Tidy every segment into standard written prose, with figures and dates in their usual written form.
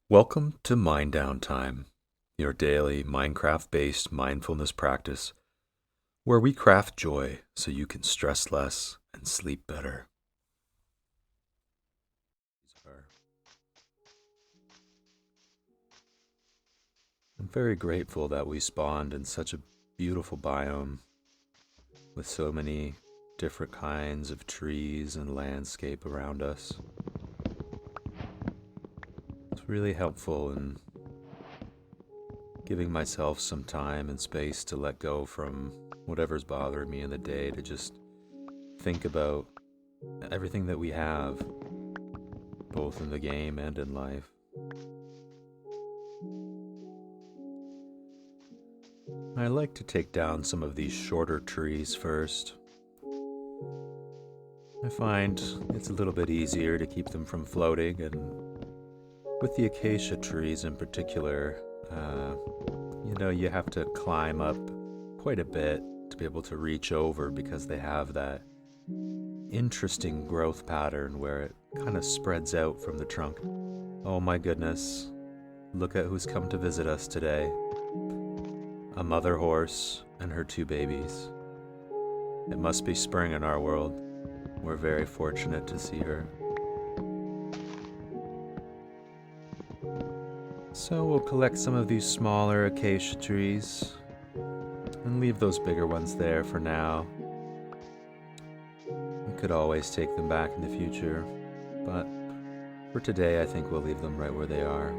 Welcome to MineDownTime, your daily Minecraft-based mindfulness practice, where we craft joy so you can stress less and sleep better. I'm very grateful that we spawned in such a beautiful biome with so many different kinds of trees and landscape around us. It's really helpful in giving myself some time and space to let go from whatever's bothering me in the day, to just think about everything that we have, both in the game and in life. I like to take down some of these shorter trees first. I find it's a little bit easier to keep them from floating, and with the acacia trees in particular, you have to climb up quite a bit to be able to reach over, because they have that interesting growth pattern where it kind of spreads out from the trunk. Oh my goodness, look at who's come to visit us today. A mother horse and her two babies. It must be spring in our world. We're very fortunate to see her. So we'll collect some of these smaller acacia trees and leave those bigger ones there for now. We could always take them back in the future, but for today I think we'll leave them right where they are.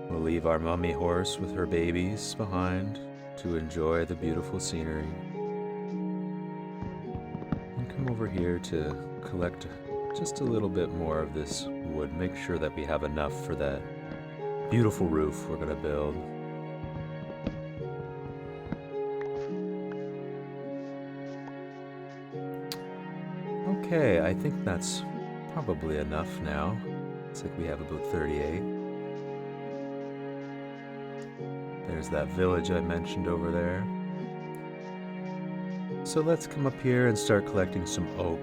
We'll leave our mummy horse with her babies behind to enjoy the beautiful scenery. And come over here to collect just a little bit more of this wood. Make sure that we have enough for that beautiful roof we're going to build. Okay, I think that's probably enough now. Looks like we have about 38. There's that village I mentioned over there. So let's come up here and start collecting some oak.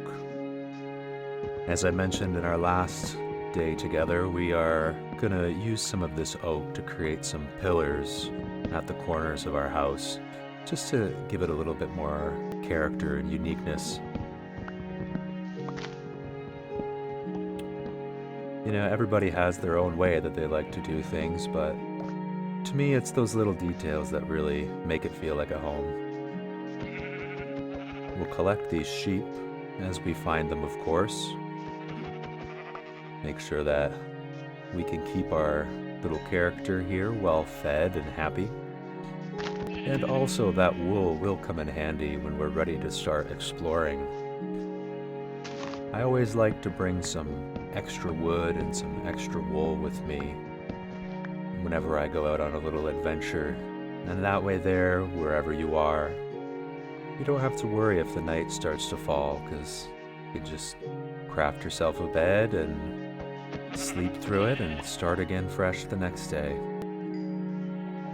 As I mentioned in our last day together, we are going to use some of this oak to create some pillars at the corners of our house, just to give it a little bit more character and uniqueness. Everybody has their own way that they like to do things, but to me, it's those little details that really make it feel like a home. We'll collect these sheep as we find them, of course. Make sure that we can keep our little character here well fed and happy. And also that wool will come in handy when we're ready to start exploring. I always like to bring some extra wood and some extra wool with me whenever I go out on a little adventure, and that way there, wherever you are, you don't have to worry if the night starts to fall, because you can just craft yourself a bed and sleep through it and start again fresh the next day.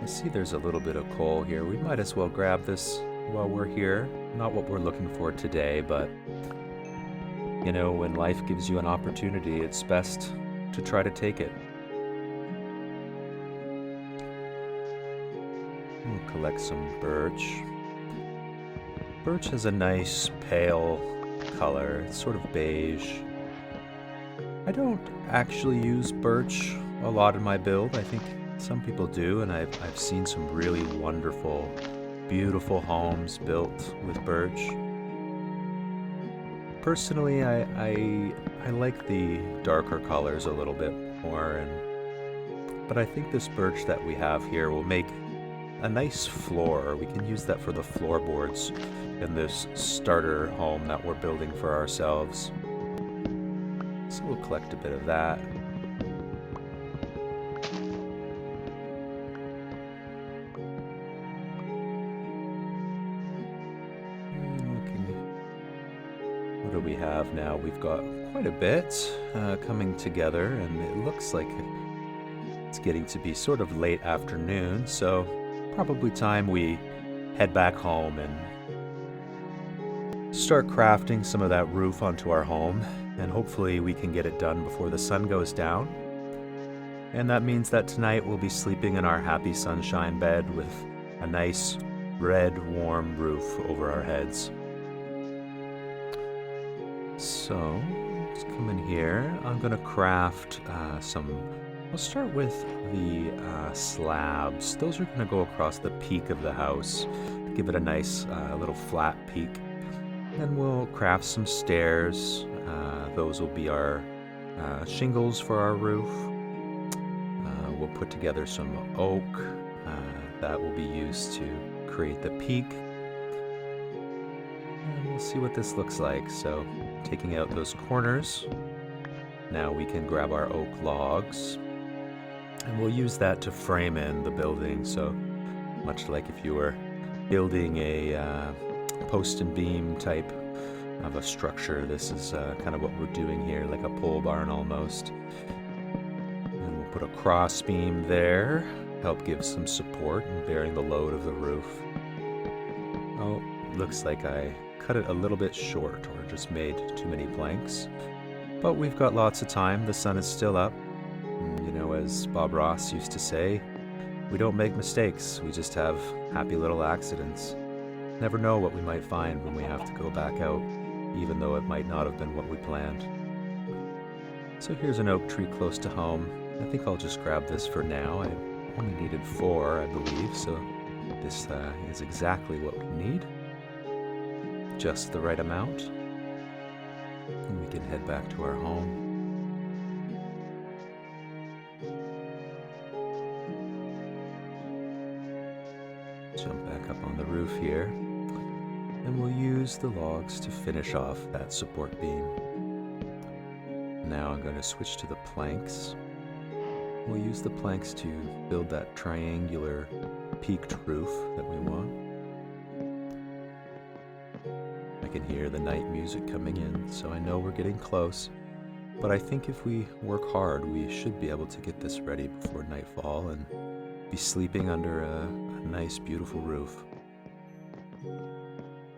I see there's a little bit of coal here. We might as well grab this while we're here. Not what we're looking for today, but when life gives you an opportunity, it's best to try to take it. We'll collect some birch. Birch has a nice pale color. It's sort of beige. I don't actually use birch a lot in my build. I think some people do, and I've seen some really wonderful, beautiful homes built with birch. Personally, I like the darker colors a little bit more, but I think this birch that we have here will make a nice floor. We can use that for the floorboards in this starter home that we're building for ourselves. So we'll collect a bit of that. What do we have now? We've got quite a bit coming together, and it looks like it's getting to be sort of late afternoon, so probably time we head back home and start crafting some of that roof onto our home. and hopefully we can get it done before the sun goes down. And that means that tonight we'll be sleeping in our happy sunshine bed with a nice red warm roof over our heads. So let's come in here. I'm gonna craft I'll start with the slabs. Those are gonna go across the peak of the house to give it a nice little flat peak. Then we'll craft some stairs. Those will be our shingles for our roof. We'll put together some oak that will be used to create the peak. And we'll see what this looks like. So taking out those corners, now we can grab our oak logs and we'll use that to frame in the building. So much like if you were building a post and beam type of a structure, this is kind of what we're doing here, like a pole barn almost. And we'll put a cross beam there, help give some support in bearing the load of the roof. Oh, looks like I cut it a little bit short or just made too many planks. But we've got lots of time, the sun is still up. You know, as Bob Ross used to say, we don't make mistakes, we just have happy little accidents. Never know what we might find when we have to go back out, even though it might not have been what we planned. So here's an oak tree close to home. I think I'll just grab this for now. I only needed 4, I believe, so this is exactly what we need. Just the right amount. And we can head back to our home. Jump back up on the roof here, and we'll use the logs to finish off that support beam. Now I'm going to switch to the planks. We'll use the planks to build that triangular peaked roof that we want. I can hear the night music coming in, so I know we're getting close. But I think if we work hard, we should be able to get this ready before nightfall and be sleeping under a nice, beautiful roof.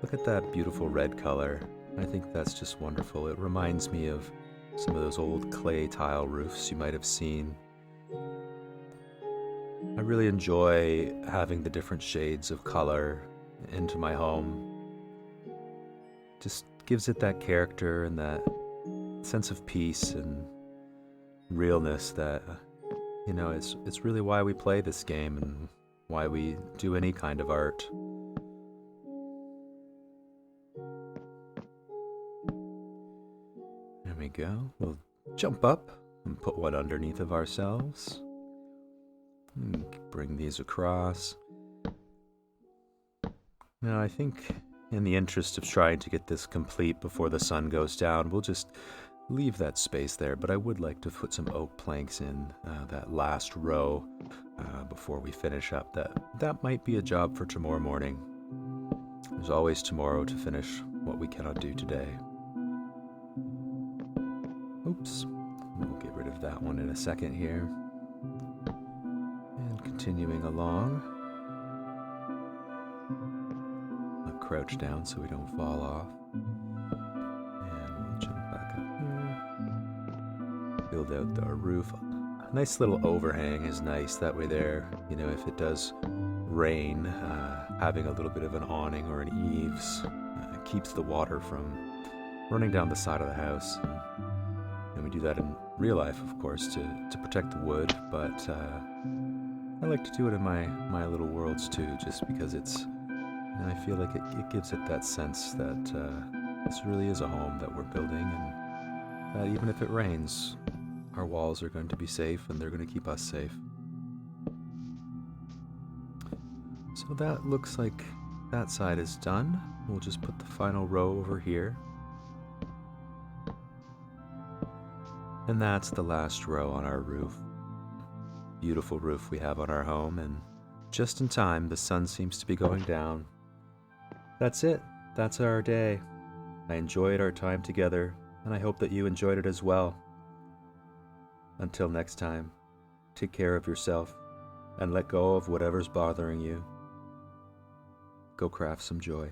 Look at that beautiful red color. I think that's just wonderful. It reminds me of some of those old clay tile roofs you might have seen. I really enjoy having the different shades of color into my home. Just gives it that character and that sense of peace and realness that, you know, it's really why we play this game and why we do any kind of art. There we go. We'll jump up and put one underneath of ourselves. And bring these across. Now I think in the interest of trying to get this complete before the sun goes down, we'll just leave that space there, but I would like to put some oak planks in that last row before we finish up. That might be a job for tomorrow morning. There's always tomorrow to finish what we cannot do today. Oops. We'll get rid of that one in a second here. And continuing along. I'll crouch down so we don't fall off. And we'll jump back up here. Build out our roof. A nice little overhang is nice. That way there, you know, if it does rain, having a little bit of an awning or an eaves keeps the water from running down the side of the house. And we do that in real life, of course, to protect the wood, but I like to do it in my little worlds too, just because it's, you know, I feel like it gives it that sense that this really is a home that we're building, and that even if it rains, our walls are going to be safe and they're going to keep us safe. So that looks like that side is done. We'll just put the final row over here. And that's the last row on our roof. Beautiful roof we have on our home, and just in time, the sun seems to be going down. That's it. That's our day. I enjoyed our time together, and I hope that you enjoyed it as well. Until next time, take care of yourself and let go of whatever's bothering you. Go craft some joy.